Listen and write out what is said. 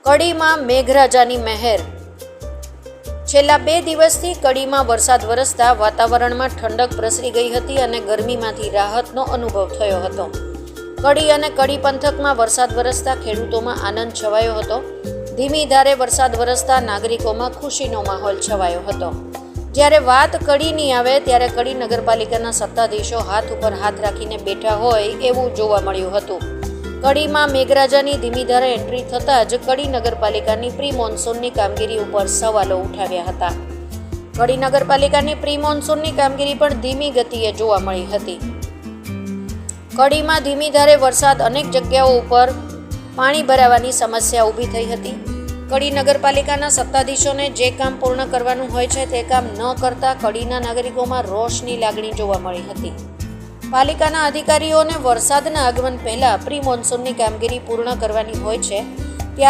કડીમાં મેઘરાજાની મહેર. છેલ્લા 2 દિવસથી કડીમાં વરસાદ વરસતા વાતાવરણમાં ઠંડક પ્રસરી ગઈ હતી અને ગરમીમાંથી રાહતનો અનુભવ થયો હતો. કડી અને કડી પંથકમાં વરસાદ વરસતા ખેડૂતોમાં આનંદ છવાયો હતો. ધીમી ધારે વરસાદ વરસતા નાગરિકોમાં ખુશીનો માહોલ છવાયો હતો. જ્યારે વાત કડીની આવે ત્યારે કડી નગરપાલિકાના સત્તાધીશો હાથ ઉપર હાથ રાખીને બેઠા હોય એવું જોવા મળ્યું હતું. કડીમાં મેઘરાજાની ધીમી ધારે એન્ટ્રી થતાં જ કડી નગરપાલિકાની પ્રી મોન્સૂનની કામગીરી ઉપર સવાલો ઉઠાવ્યા હતા. કડી નગરપાલિકાની પ્રી મોન્સૂનની કામગીરી પણ ધીમી ગતિએ જોવા મળી હતી. કડીમાં ધીમી ધારે વરસાદ અનેક જગ્યાઓ ઉપર પાણી ભરાવાની સમસ્યા ઊભી થઈ હતી. કડી નગરપાલિકાના સત્તાધીશોને જે કામ પૂર્ણ કરવાનું હોય છે તે કામ ન કરતા કડીના નાગરિકોમાં રોષની લાગણી જોવા મળી હતી. પાલિકાના અધિકારીઓને વરસાદના આગમન પહેલા પ્રી મોન્સૂનની કામગીરી પૂર્ણ કરવાની હોય છે,